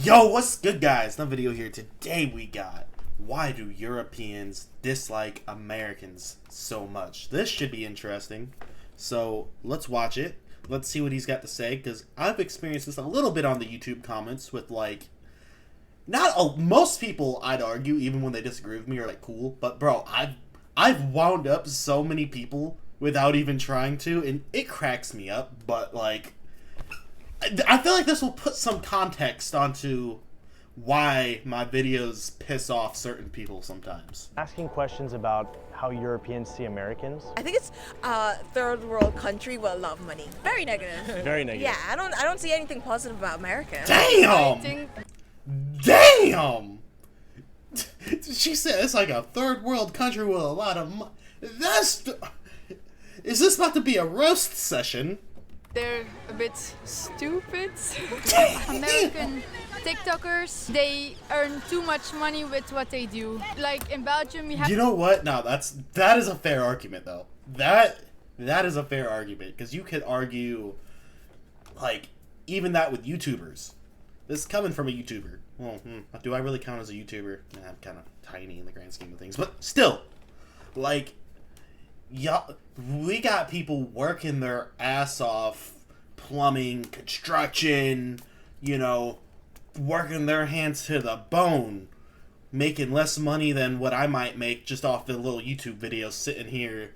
Yo, what's good, guys? Another video here. Today we got why do Europeans dislike Americans so much? This should be interesting. So let's watch it. Let's see what he's got to say, because I've experienced this a little bit on the YouTube comments with most people, I'd argue, even when they disagree with me, are like cool. But bro, I've wound up so many people without even trying to, and it cracks me up. But I feel like this will put some context onto why my videos piss off certain people sometimes. Asking questions about how Europeans see Americans. I think it's a third world country with a lot of money. Very negative. Very negative. Yeah, I don't see anything positive about America. Damn! Damn! She said it's like a third world country with a lot of money. Is this about to be a roast session? They're a bit stupid. American TikTokers, they earn too much money with what they do. Like in Belgium, you have. You know what? No, that is a fair argument, though. That is a fair argument, because you could argue, even that with YouTubers. This is coming from a YouTuber. Well, do I really count as a YouTuber? Nah, I'm kind of tiny in the grand scheme of things, but still, yeah, we got people working their ass off, plumbing, construction, working their hands to the bone, making less money than what I might make just off the little YouTube videos sitting here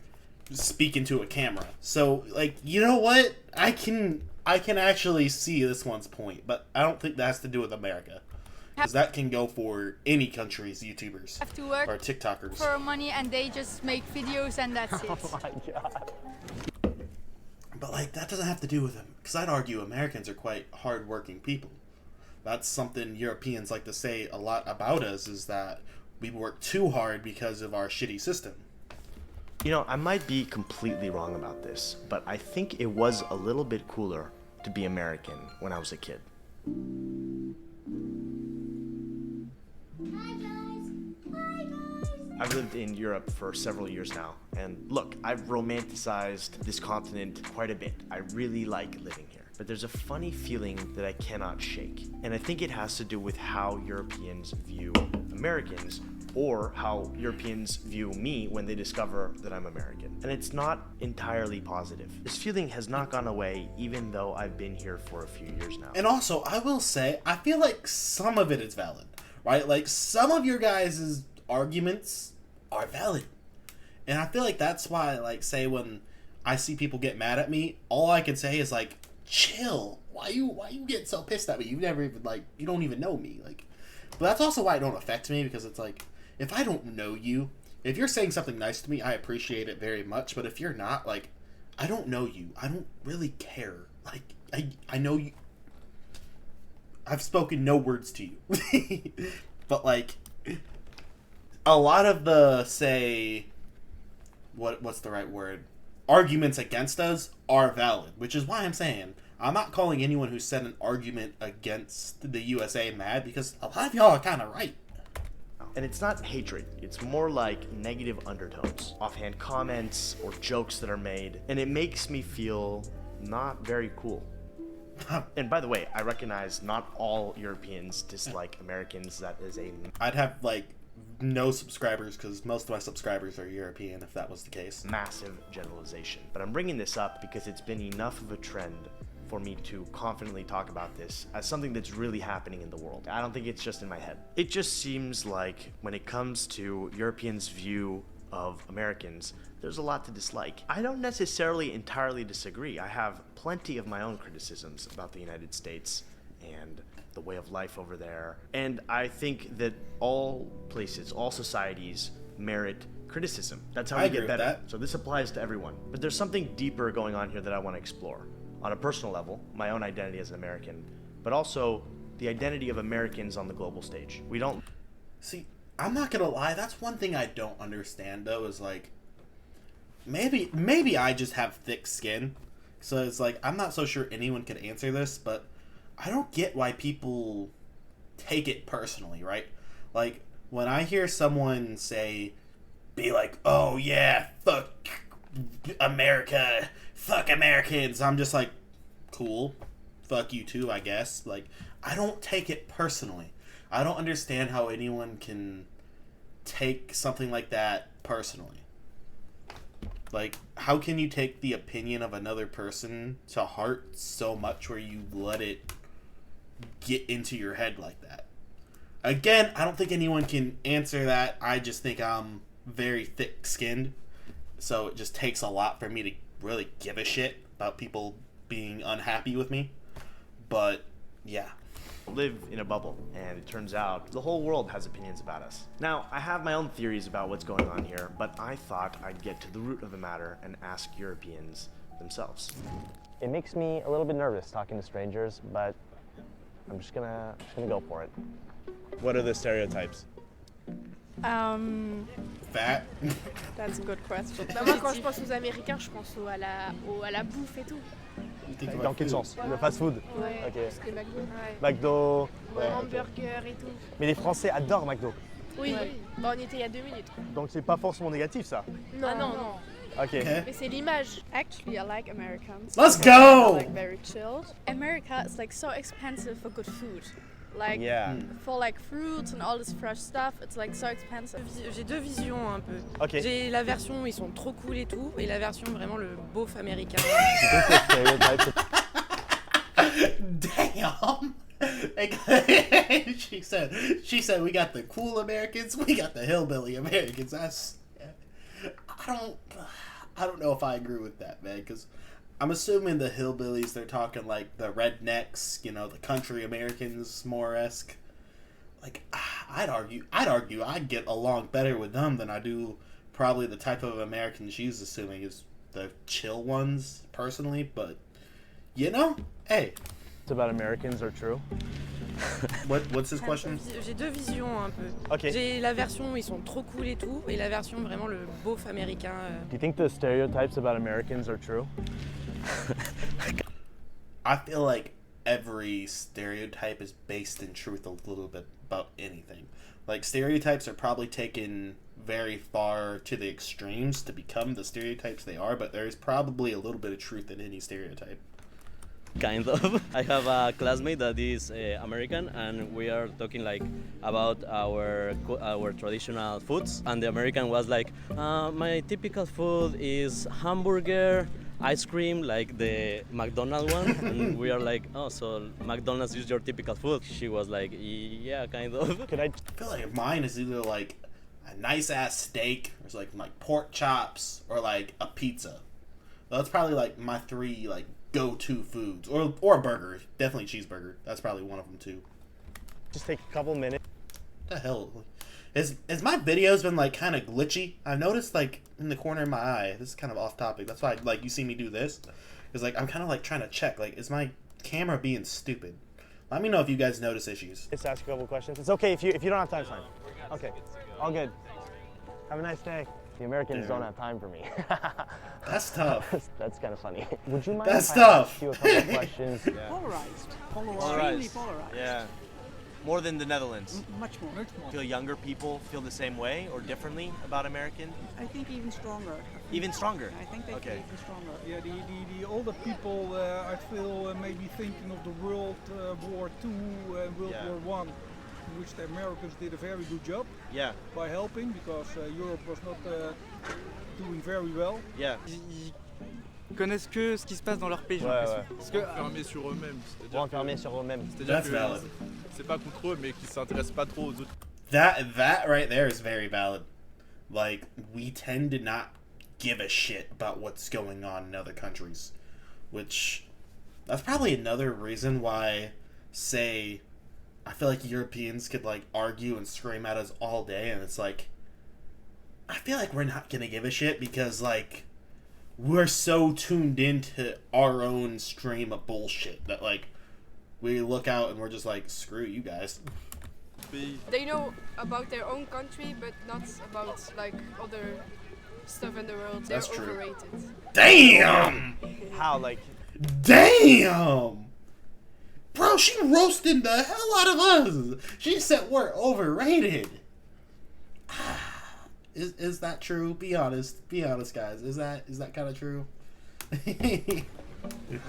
speaking to a camera. So, you know what? I can actually see this one's point, but I don't think that has to do with America. Because that can go for any country's YouTubers have to work or TikTokers for money, and they just make videos and that's it. Oh my god. But that doesn't have to do with them, because I'd argue Americans are quite hard-working people. That's something Europeans like to say a lot about us, is that we work too hard because of our shitty system. I might be completely wrong about this, but I think it was a little bit cooler to be American when I was a kid. I've lived in Europe for several years now, and look, I've romanticized this continent quite a bit. I really like living here. But there's a funny feeling that I cannot shake, and I think it has to do with how Europeans view Americans, or how Europeans view me when they discover that I'm American. And it's not entirely positive. This feeling has not gone away, even though I've been here for a few years now. And also, I will say, I feel like some of it is valid, right? Some of your guys' arguments are valid. And I feel like that's why, say, when I see people get mad at me, all I can say is, chill. Why you get so pissed at me? You never even, you don't even know me. But that's also why it don't affect me, because it's if I don't know you, if you're saying something nice to me, I appreciate it very much. But if you're not, I don't know you. I don't really care. I know you. I've spoken no words to you. But, a lot of the, say, what's the right word? Arguments against us are valid, which is why I'm saying I'm not calling anyone who said an argument against the USA mad, because a lot of y'all are kind of right. And it's not hatred, it's more like negative undertones, offhand comments or jokes that are made, and it makes me feel not very cool. And by the way, I recognize not all Europeans dislike Americans. That is I'd have no subscribers, because most of my subscribers are European, if that was the case. Massive generalization. But I'm bringing this up because it's been enough of a trend for me to confidently talk about this as something that's really happening in the world. I don't think it's just in my head. It just seems like when it comes to Europeans' view of Americans, there's a lot to dislike. I don't necessarily entirely disagree. I have plenty of my own criticisms about the United States and the way of life over there. And I think that all places, all societies merit criticism. That's how we get better. So this applies to everyone. But there's something deeper going on here that I want to explore. On a personal level, my own identity as an American, but also the identity of Americans on the global stage. We don't... See, I'm not gonna lie, that's one thing I don't understand, though, is maybe I just have thick skin. So it's I'm not so sure anyone could answer this, but I don't get why people take it personally, right? When I hear someone be oh yeah, fuck America, fuck Americans, I'm just cool, fuck you too, I guess. Like, I don't take it personally. I don't understand how anyone can take something like that personally. Like, how can you take the opinion of another person to heart so much where you let it get into your head like that? Again, I don't think anyone can answer that. I just think I'm very thick-skinned, so it just takes a lot for me to really give a shit about people being unhappy with me. But, yeah. Live in a bubble, and it turns out the whole world has opinions about us. Now, I have my own theories about what's going on here, but I thought I'd get to the root of the matter and ask Europeans themselves. It makes me a little bit nervous talking to strangers, but I'm just gonna go for it. What are the stereotypes? Fat? That's a good question. Bah moi, quand je pense aux Américains, je pense à la bouffe et tout. Dans quel sens? Le fast-food? Ouais, Ok. parce que McDo. McDo. Ouais, Ouais, ok. hamburger et tout. Mais les Français adorent McDo. Oui, bah, on y était il y a 2 minutes. Donc c'est pas forcément négatif ça. Non, Ah, non. Ok. Okay. Mais c'est l'image. Actually, I like Americans. Let's They're, go! like very chilled. America is like so expensive for good food. Like Yeah. for like fruits and all this fresh stuff, it's like so expensive. J'ai deux visions un peu. Ok. J'ai la version où ils sont trop cool et tout, et la version vraiment le beauf américain. Stereotypes. Damn! she said we got the cool Americans, we got the hillbilly Americans. I don't know if I agree with that, man, because I'm assuming the hillbillies, they're talking like the rednecks, you know, the country Americans more-esque. Like, I'd argue I'd get along better with them than I do probably the type of Americans she's assuming is the chill ones, personally, but, you know, hey. It's about Americans are true. What's his question? J'ai deux visions un peu. Ok. J'ai la version où ils sont trop cool et tout, et la version vraiment le beauf américain. Do you think the stereotypes about Americans are true? I feel like every stereotype is based in truth a little bit about anything. Like, stereotypes are probably taken very far to the extremes to become the stereotypes they are, but there's probably a little bit of truth in any stereotype. Kind of. I have a classmate that is American, and we are talking like about our traditional foods. And the American was like, my typical food is hamburger, ice cream, like the McDonald's one. And we are like, oh, so McDonald's is your typical food? She was like, yeah, kind of. Could I? I feel like mine is either like a nice ass steak, or it's like pork chops, or like a pizza. That's probably like my three like go-to foods, or a burger. Definitely cheeseburger. That's probably one of them too. Just take a couple minutes. What the hell? Is my videos been like kind of glitchy? I noticed like in the corner of my eye. This is kind of off topic. That's why like you see me do this. Is like I'm kind of like trying to check. Like, is my camera being stupid? Let me know if you guys notice issues. Just ask a couple questions. It's okay if you don't have time. It's fine. Okay. All good. Have a nice day. The Americans don't have time for me. That's tough. That's kind of funny. Would you mind That's if I tough. ask you a couple of questions? Polarized. Polarized. Extremely polarized. Yeah. More than the Netherlands. Much more. Feel younger people feel the same way or differently about American? I think even stronger. Even stronger? I think they feel Okay. even stronger. Yeah, the older people, I feel maybe thinking of the World War II and World Yeah. War One, in which the Americans did a very good job Yeah. by helping, because Europe was not doing very well. Yeah. Ils connaissent que ce qui se passe dans leur pays, j'ai Ouais, l'impression. ouais. Parce que Enfermés sur eux-mêmes. Pour enfermer sur eux-mêmes. C'est-à-dire That's que valid. c'est pas contre eux, mais qu'ils s'intéressent pas trop aux autres. That right there is very valid. Like, we tend to not give a shit about what's going on in other countries, which that's probably another reason why, say, I feel like Europeans could like argue and scream at us all day, and it's like, I feel like we're not gonna give a shit because like we're so tuned into our own stream of bullshit that like we look out and we're just like, screw you guys. They know about their own country, but not about like other stuff in the world. They're That's true. overrated. Damn! How? Like, Damn! Bro, she roasted the hell out of us. She said we're overrated. Is that true? Be honest. Be honest, guys. Is that kind of true? they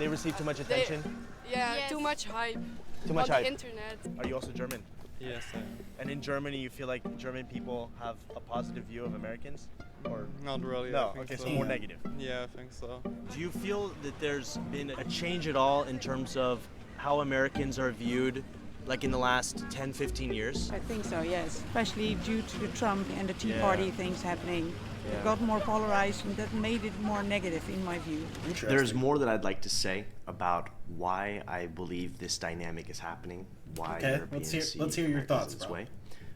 receive too much attention? Yeah, Yes. too much hype. Too much on hype. the internet. Are you also German? Yes, I am. And in Germany, you feel like German people have a positive view of Americans? Or Not really. no? I think Okay, so so. more negative. Yeah, I think so. Do you feel that there's been a change at all in terms of how Americans are viewed, like in the last 10, 15 years? I think so, yes. Especially due to the Trump and the Tea Yeah. Party things happening. Yeah. It got more polarized and that made it more negative in my view. There's more that I'd like to say about why I believe this dynamic is happening, why Okay, Europeans let's see hear your Americans thoughts, in this bro. way.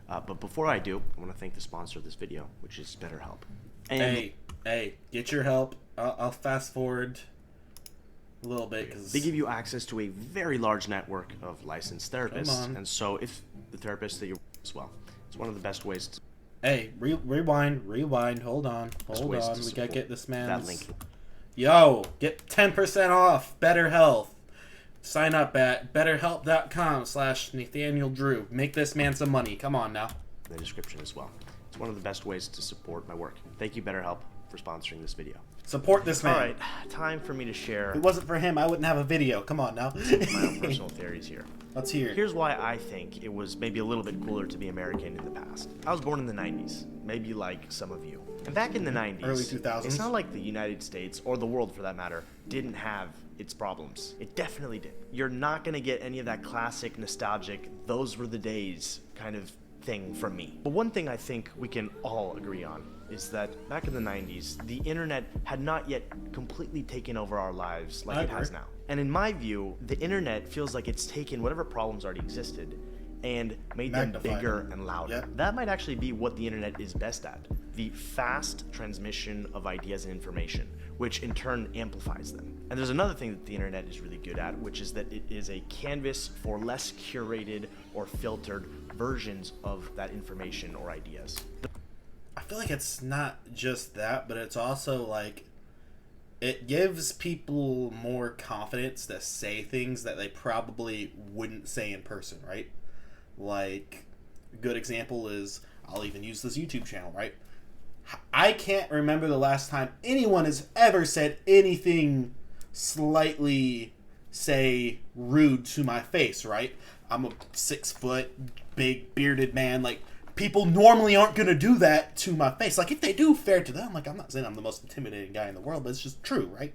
But before I do, I want to thank the sponsor of this video, which is BetterHelp. And Hey, get your help. I'll fast forward a little bit because they give you access to a very large network of licensed therapists. on. And so if the therapist that you're with as well, it's one of the best ways to Hey, rewind. Hold on. ways We to gotta support get this that man's. link. Yo, get 10% off Better Health. Sign up at betterhelp.com/Nathaniel Drew. Make this man some money. Come on now. in the description as well. It's one of the best ways to support my work. Thank you, BetterHelp, for sponsoring this video. Support this man. All right, time for me to share If it wasn't for him, I wouldn't have a video. Come on now. my own personal theories here. Let's hear it. Here's why I think it was maybe a little bit cooler to be American in the past. I was born in the 90s, maybe like some of you. And back in the 90s, Early 2000s. it's not like the United States, or the world for that matter, didn't have its problems. It definitely did. You're not gonna get any of that classic, nostalgic, those were the days kind of thing from me. But one thing I think we can all agree on is that back in the 90s, the internet had not yet completely taken over our lives like it has now. And in my view, the internet feels like it's taken whatever problems already existed and made them Magnified bigger them. and louder. Yep. That might actually be what the internet is best at. The fast transmission of ideas and information, which in turn amplifies them. And there's another thing that the internet is really good at, which is that it is a canvas for less curated or filtered versions of that information or ideas. I feel like it's not just that, but it's also like it gives people more confidence to say things that they probably wouldn't say in person, right? Like, a good example is, I'll even use this YouTube channel, right? I can't remember the last time anyone has ever said anything slightly, say, rude to my face, right? I'm a 6 foot, big, bearded man. Like, people normally aren't going to do that to my face. Like, if they do, fair to them. Like, I'm not saying I'm the most intimidating guy in the world, but it's just true, right?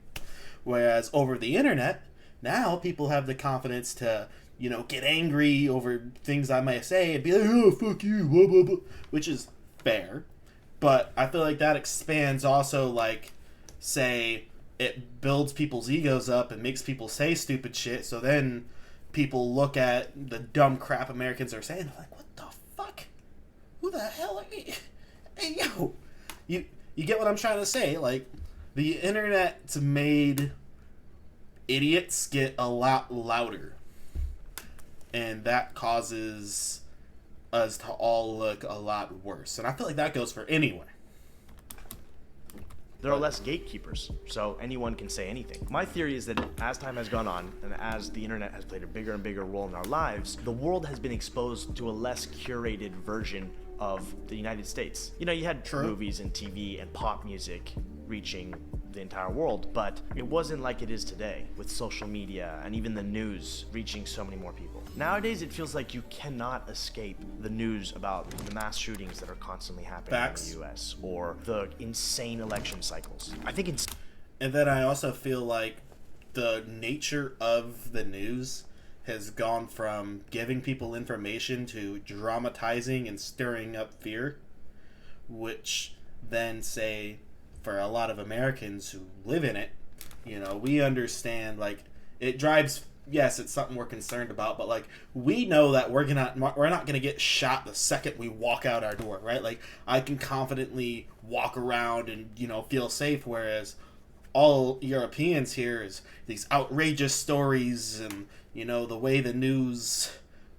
Whereas over the internet, now people have the confidence to, you know, get angry over things I may say and be like, oh, fuck you, blah, blah, blah, which is fair. But I feel like that expands also, like, say, it builds people's egos up and makes people say stupid shit, so then people look at the dumb crap Americans are saying, like, what the fuck? Who the hell are you? Hey, yo! You get what I'm trying to say? Like, the internet's made idiots get a lot louder. And that causes us to all look a lot worse. And I feel like that goes for anyone. There are less gatekeepers, so anyone can say anything. My theory is that as time has gone on, and as the internet has played a bigger and bigger role in our lives, the world has been exposed to a less curated version of the United States. You know, you had movies and TV and pop music reaching the entire world, but it wasn't like it is today, with social media and even the news reaching so many more people. Nowadays, it feels like you cannot escape the news about the mass shootings that are constantly happening in the US, or the insane election cycles. I think it's... And then I also feel like the nature of the news has gone from giving people information to dramatizing and stirring up fear, which then, say, for a lot of Americans who live in it, you know, we understand, like, it drives, yes, it's something we're concerned about, but, like, we know that we're not gonna get shot the second we walk out our door, right? Like, I can confidently walk around and, you know, feel safe, whereas all Europeans hear is these outrageous stories and, you know, the way the news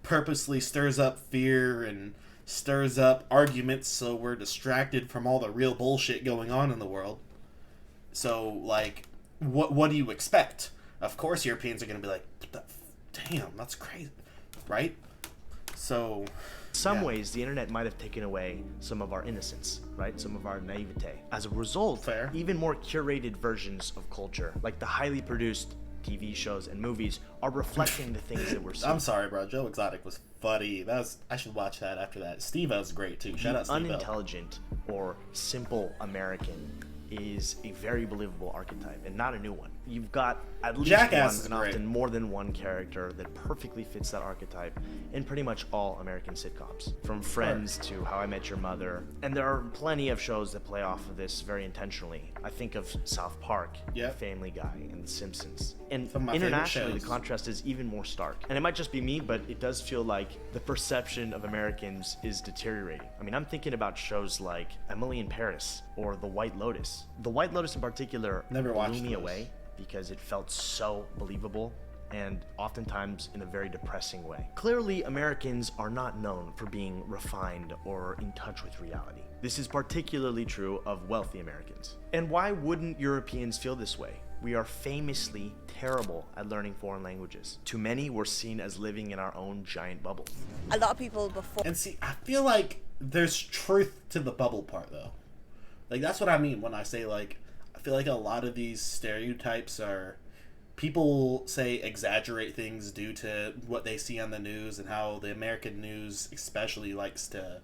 purposely stirs up fear and stirs up arguments so we're distracted from all the real bullshit going on in the world. So, like, what do you expect? Of course Europeans are going to be like, damn, that's crazy, right? So... In some ways, the internet might have taken away some of our innocence, right? Some of our naivete. As a result, even more curated versions of culture, like the highly produced TV shows, and movies are reflecting the things that we're seeing. I'm sorry, bro. Joe Exotic was funny. I should watch that after that. Steve-O's great too. Shout out Steve-O. Unintelligent or simple American is a very believable archetype and not a new one. You've got at least Jackass one and often more than one character that perfectly fits that archetype in pretty much all American sitcoms, from Friends to How I Met Your Mother. And there are plenty of shows that play off of this very intentionally. I think of South Park, Family Guy, and The Simpsons. And internationally, the contrast is even more stark. And it might just be me, but it does feel like the perception of Americans is deteriorating. I mean, I'm thinking about shows like Emily in Paris or The White Lotus. The White Lotus in particular blew me away because it felt so believable and oftentimes in a very depressing way. Clearly, Americans are not known for being refined or in touch with reality. This is particularly true of wealthy Americans. And why wouldn't Europeans feel this way? We are famously terrible at learning foreign languages. To many, we're seen as living in our own giant bubble. A lot of people before... And see, I feel like there's truth to the bubble part, though. Like, that's what I mean when I say, like, I feel like a lot of these stereotypes are... People say exaggerate things due to what they see on the news and how the American news especially likes to,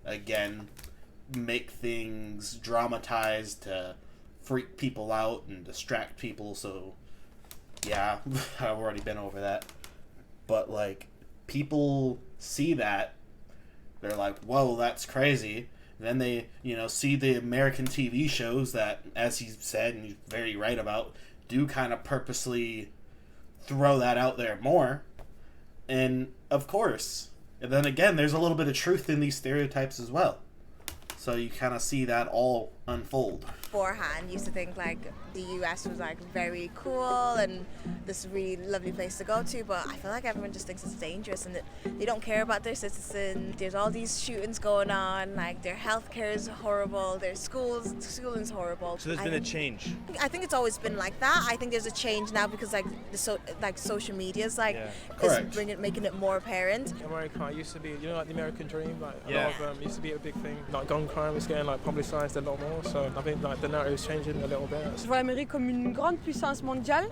again, make things dramatized to freak people out and distract people. So, yeah, I've already been over that. But, like, people see that. They're like, whoa, that's crazy. And then they, see the American TV shows that, as he said, and he's very right about, do kind of purposely throw that out there more. And of course, and then again, there's a little bit of truth in these stereotypes as well. So you kind of see that all unfold. Beforehand, used to think like the US was like very cool and this really lovely place to go to, but I feel like everyone just thinks it's dangerous and that they don't care about their citizens. There's all these shootings going on, like their healthcare is horrible, their schooling's horrible. So there's been a change. I think it's always been like that. I think there's a change now because like social media is making it more apparent. America used to be, like the American dream, like a lot of them used to be a big thing. Like gun crime is getting like publicized a lot more, so I think like the narrative is changing a little bit. Je vois l'Amérique comme une grande puissance mondiale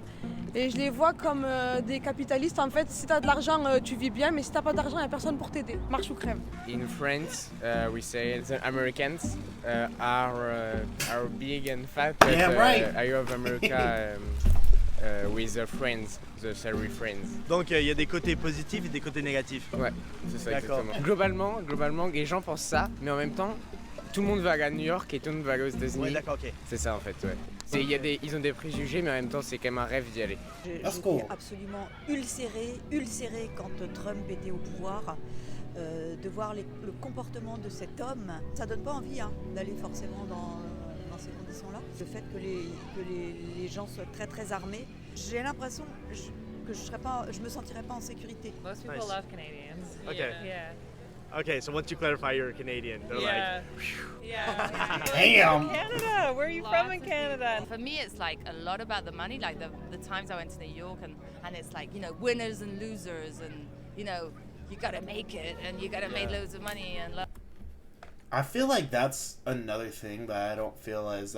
et je les vois comme des capitalistes. En fait, si t'as de l'argent, tu vis bien, mais si t'as pas d'argent, y a personne pour t'aider. Marche ou crève. In France, we say the Americans are big and fat, but I love America with the friends, the sorry friends. Donc il y a des côtés positifs et des côtés négatifs. Ouais, c'est ça exactement. Globalement, les gens pensent ça, mais en même temps, tout le monde va aller à New York et tout le monde va aller aux États-Unis. Ouais, d'accord, ok. C'est ça en fait, ouais. Ils ont des préjugés, mais en même temps, c'est quand même un rêve d'y aller. J'étais absolument ulcérée quand Trump était au pouvoir. De voir le comportement de cet homme, ça donne pas envie d'aller forcément dans ces conditions-là. Le fait que les gens soient très très armés, j'ai l'impression que je me sentirais pas en sécurité. Most people love Canadians. Okay. Yeah. Okay, so once you clarify you're Canadian, they're Yeah. Damn. Canada. Where are you from in Canada? For me, it's like a lot about the money. Like the times I went to New York, and it's like winners and losers, and you gotta make it, and you gotta make loads of money and. I feel like that's another thing that I don't feel as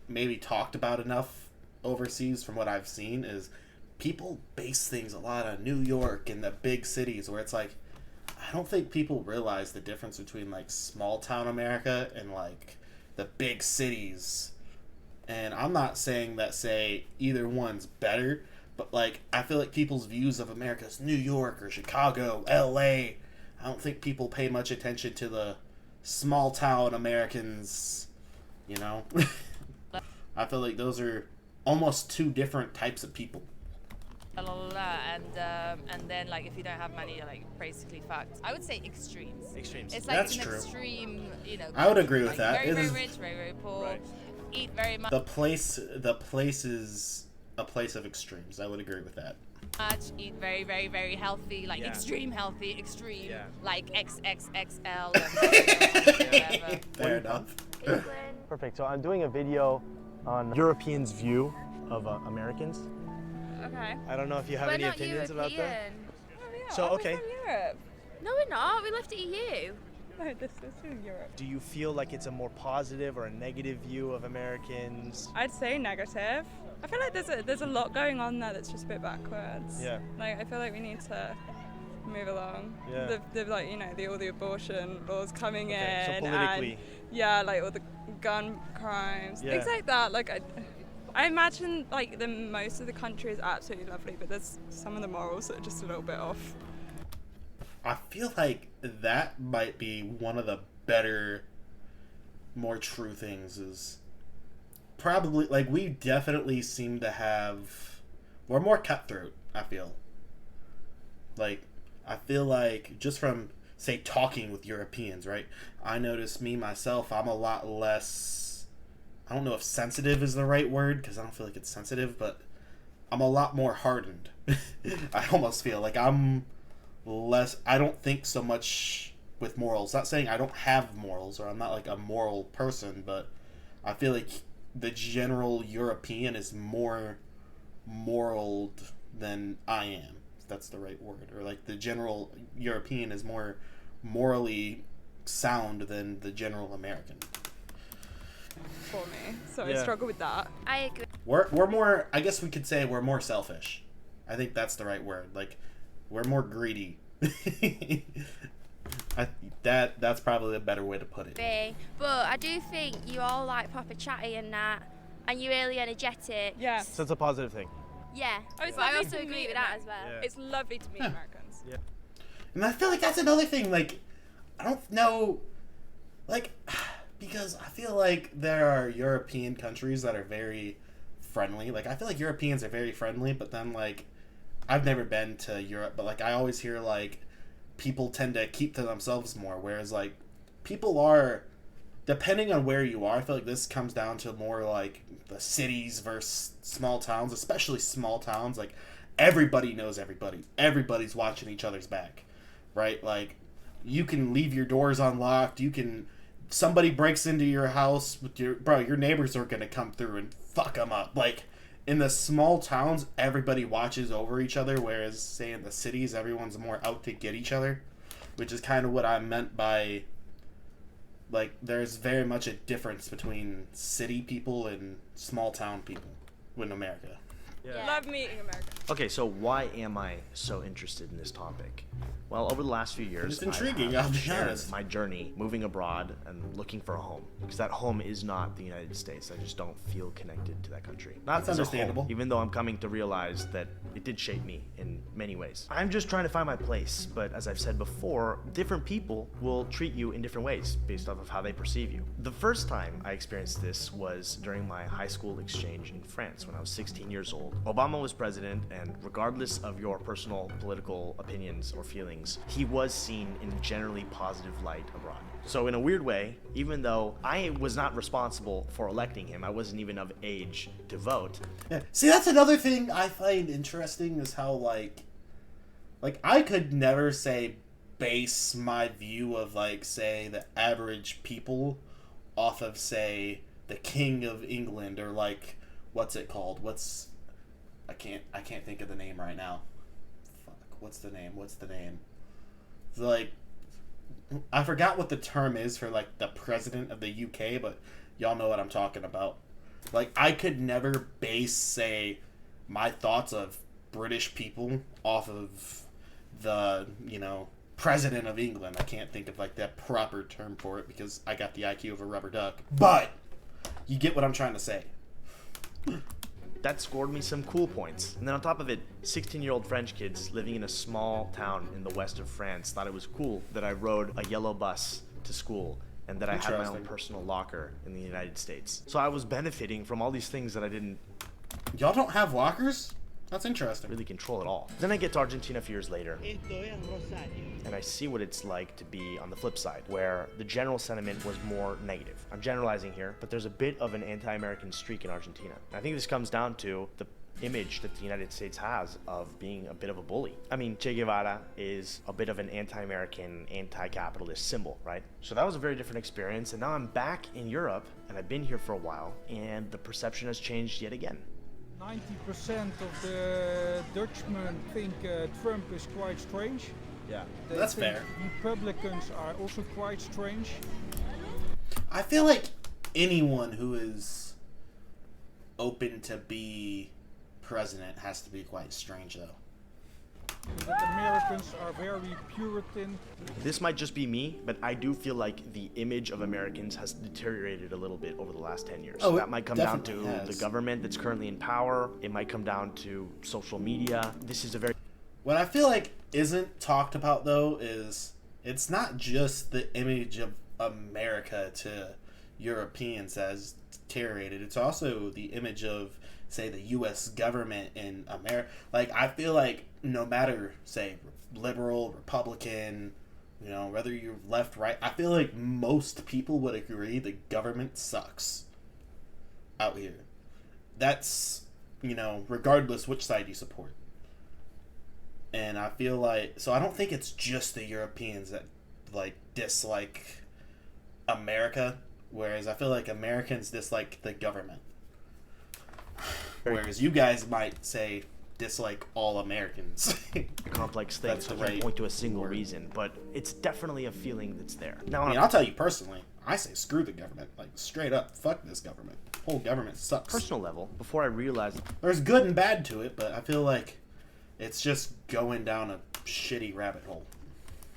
maybe talked about enough overseas from what I've seen is people base things a lot on New York and the big cities where it's like I don't think people realize the difference between like small town America and like the big cities. And I'm not saying that either one's better, but like I feel like people's views of America is New York or Chicago, LA. I don't think people pay much attention to the small town Americans, I feel like those are almost two different types of people. And then like if you don't have money, you're like basically fucked. I would say extremes. It's like That's an true. Extreme, I would agree with that. Very, very rich, very, very poor. Eat very much. The place is a place of extremes. I would agree with that. Eat very, very, very healthy, like extreme healthy, extreme, like XXXL. Fair enough. Perfect. So I'm doing a video on Europeans' view of Americans. Okay. I don't know if you have any opinions about that. Oh, yeah. So, okay. We're from Europe. No, we're not. We left the EU. know this is in Europe. Do you feel like it's a more positive or a negative view of Americans? I'd say negative. I feel like there's a lot going on there that's just a bit backwards. Yeah. Like I feel like we need to move along. Yeah. The like all the abortion laws coming in. So politically. And, all the gun crimes, things like that. Like I imagine like most of the country is absolutely lovely, but there's some of the morals that are just a little bit off. I feel like that might be one of the better, more true things is probably, like, we definitely seem to have, we're more cutthroat, I feel. Like, I feel like just from, say, talking with Europeans, right? I notice myself, I'm a lot less, I don't know if sensitive is the right word, because I don't feel like it's sensitive, but I'm a lot more hardened. I almost feel like I'm less, I don't think so much with morals. Not saying I don't have morals or I'm not like a moral person, but I feel like the general European is more moral than I am, if that's the right word. Or like the general European is more morally sound than the general American. For me, so I struggle with that. I agree. We're more, I guess we could say we're more selfish. I think that's the right word. Like, we're more greedy. That's probably a better way to put it. But I do think you all like proper chatty and that, and you're really energetic. Yeah. So it's a positive thing. Yeah. Oh, it's But I lovely also to agree meet with that as well. Yeah. It's lovely to meet Americans. Yeah. And I feel like that's another thing. Like, I don't know, like, because I feel like there are European countries that are very friendly. Like, I feel like Europeans are very friendly, but then, like, I've never been to Europe, but, like, I always hear, like, people tend to keep to themselves more, whereas, like, people are, depending on where you are, I feel like this comes down to more, like, the cities versus small towns, especially small towns. Like, everybody knows everybody. Everybody's watching each other's back, right? Like, you can leave your doors unlocked, somebody breaks into your house with your neighbors are gonna come through and fuck them up. Like, in the small towns, everybody watches over each other, whereas, say, in the cities, everyone's more out to get each other, which is kind of what I meant by, like, there's very much a difference between city people and small town people in America. Yeah. Love meeting Americans. Okay, so why am I so interested in this topic? Well, over the last few years, It's intriguing, I I'll have be shared honest. my journey moving abroad and looking for a home. Because that home is not the United States. I just don't feel connected to that country. Not That's as a understandable. home, even though I'm coming to realize that it did shape me in many ways. I'm just trying to find my place, but as I've said before, different people will treat you in different ways based off of how they perceive you. The first time I experienced this was during my high school exchange in France when I was 16 years old. Obama was president, and regardless of your personal political opinions or feelings, he was seen in generally positive light abroad. So in a weird way, even though I was not responsible for electing him, I wasn't even of age to vote. Yeah. See, that's another thing I find interesting is how, like I could never, say, base my view of, like, say, the average people off of, say, the King of England or, like, what's it called? I can't think of the name right now. Fuck, what's the name? It's like, I forgot what the term is for, like, the president of the UK, but y'all know what I'm talking about. Like, I could never base, say, my thoughts of British people off of the, president of England. I can't think of, like, that proper term for it because I got the IQ of a rubber duck. But you get what I'm trying to say. That scored me some cool points. And then on top of it, 16-year-old French kids living in a small town in the west of France thought it was cool that I rode a yellow bus to school and that I had my own Interesting. personal locker in the United States. So I was benefiting from all these things that I didn't Y'all don't have lockers? That's interesting. really control at all. Then I get to Argentina a few years later, and I see what it's like to be on the flip side, where the general sentiment was more negative. I'm generalizing here, but there's a bit of an anti-American streak in Argentina. And I think this comes down to the image that the United States has of being a bit of a bully. I mean, Che Guevara is a bit of an anti-American, anti-capitalist symbol, right? So that was a very different experience, and now I'm back in Europe, and I've been here for a while, and the perception has changed yet again. 90% of the Dutchmen think Trump is quite strange. Yeah, They that's think fair. Republicans are also quite strange. I feel like anyone who is open to be president has to be quite strange, though. That Americans are very Puritan. This might just be me, but I do feel like the image of Americans has deteriorated a little bit over the last 10 years. Oh, that might come down to definitely has. the government that's currently in power. It might come down to social media. This is a very... What I feel like isn't talked about, though, is it's not just the image of America to Europeans that has deteriorated. It's also the image of, say, the U.S. government in America. Like, I feel like no matter, say, liberal, Republican, you know, whether you're left, right, I feel like most people would agree the government sucks out here. That's, you know, regardless which side you support. And I feel like, so I don't think it's just the Europeans that, like, dislike America, whereas I feel like Americans dislike the government. Whereas you guys might say dislike all Americans. complex thing, That's so the I can't right point to a single word. reason, but it's definitely a feeling that's there. Now, I mean, I'll tell you personally, I say screw the government. Like, straight up, fuck this government. Whole government sucks. personal level, before I realized There's good and bad to it, but I feel like it's just going down a shitty rabbit hole.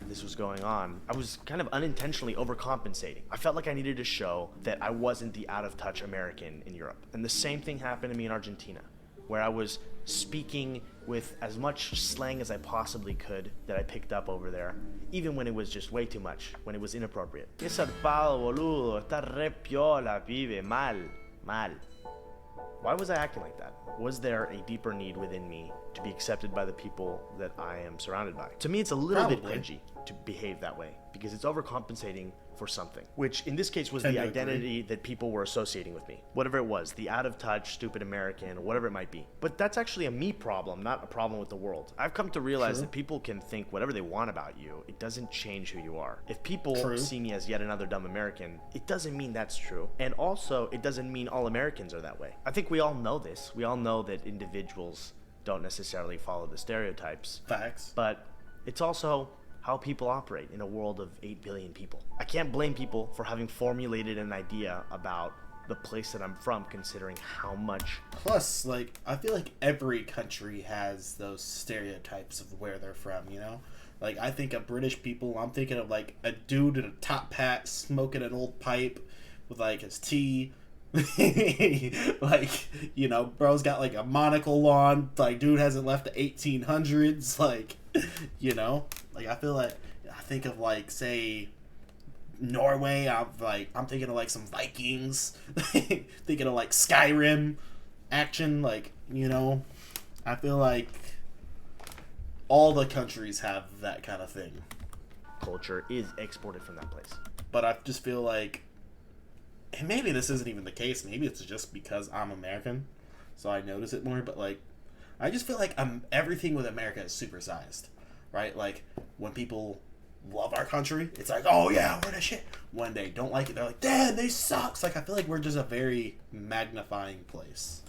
this was going on, I was kind of unintentionally overcompensating. I felt like I needed to show that I wasn't the out-of-touch American in Europe. And the same thing happened to me in Argentina, where I was speaking with as much slang as I possibly could that I picked up over there, even when it was just way too much, when it was inappropriate. Que zarpado, boludo, está re piola, pibe, mal, mal. Why was I acting like that? Was there a deeper need within me to be accepted by the people that I am surrounded by? To me, it's a little bit Probably. cringy to behave that way because it's overcompensating for something, which in this case was Tend the to agree. identity that people were associating with me. Whatever it was, the out of touch, stupid American, whatever it might be. But that's actually a me problem, not a problem with the world. I've come to realize True. that people can think whatever they want about you. It doesn't change who you are. If people True. see me as yet another dumb American, it doesn't mean that's true. And also, it doesn't mean all Americans are that way. I think we all know this. We all know that individuals don't necessarily follow the stereotypes. Facts. But it's also how people operate in a world of 8 billion people. I can't blame people for having formulated an idea about the place that I'm from, considering how much... Plus, like, I feel like every country has those stereotypes of where they're from, you know? Like, I think of British people, I'm thinking of, like, a dude in a top hat smoking an old pipe with, like, his tea. Like, you know, bro's got, like, a monocle on. Like, dude hasn't left the 1800s. Like, you know? Like, I feel like, I think of, like, say... Norway, I'm thinking of like some Vikings, thinking of like Skyrim action, like, you know, I feel like all the countries have that kind of thing. Culture is exported from that place. But I just feel like, and maybe this isn't even the case, maybe it's just because I'm American, so I notice it more, but like, I just feel like everything with America is supersized, right? Like, when people love our country, it's like, oh yeah, we're the shit. When they don't like it, they're like, damn, they sucks. Like, I feel like we're just a very magnifying place.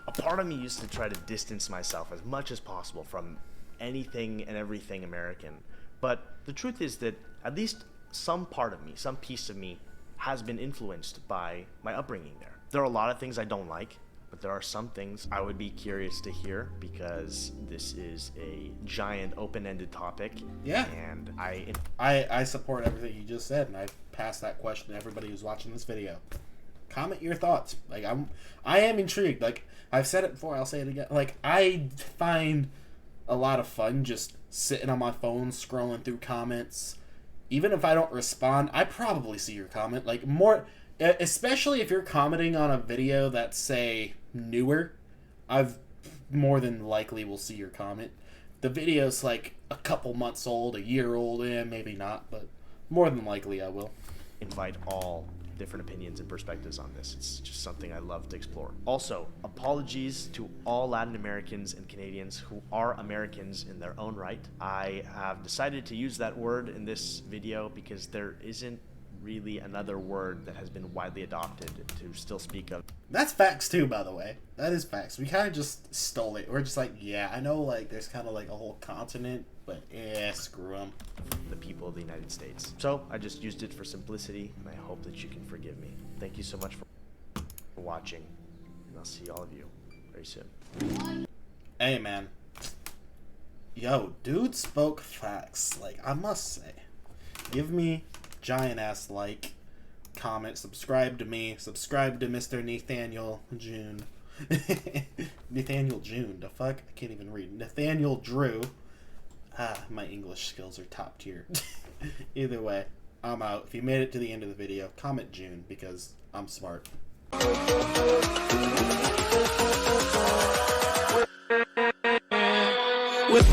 A part of me used to try to distance myself as much as possible from anything and everything American. But the truth is that at least some part of me, some piece of me, has been influenced by my upbringing there. There are a lot of things I don't like, but there are some things I would be curious to hear because this is a giant open-ended topic. Yeah. And I support everything you just said, and I pass that question to everybody who's watching this video. Comment your thoughts. Like, I am intrigued. Like, I've said it before, I'll say it again. Like, I find a lot of fun just sitting on my phone, scrolling through comments. Even if I don't respond, I probably see your comment. Like, more... Especially if you're commenting on a video that's, say, newer, I've more than likely will see your comment. The video's like a couple months old, a year old, maybe not, but more than likely I will. invite all different opinions and perspectives on this. It's just something I love to explore. Also, apologies to all Latin Americans and Canadians who are Americans in their own right. I have decided to use that word in this video because there isn't really another word that has been widely adopted to still speak of. That's facts too, by the way. That is facts. We kind of just stole it. We're just like, yeah, I know, like, there's kind of like a whole continent, but screw them. The people of the United States. So I just used it for simplicity, and I hope that you can forgive me. Thank you so much for watching, and I'll see all of you very soon. Hey, man. Yo, dude spoke facts. Like, I must say, give me giant ass like, comment, subscribe to me, subscribe to Mr. Nathaniel June. Nathaniel June, the fuck? I can't even read. Nathaniel Drew. My English skills are top tier. Either way, I'm out. If you made it to the end of the video, comment June because I'm smart. With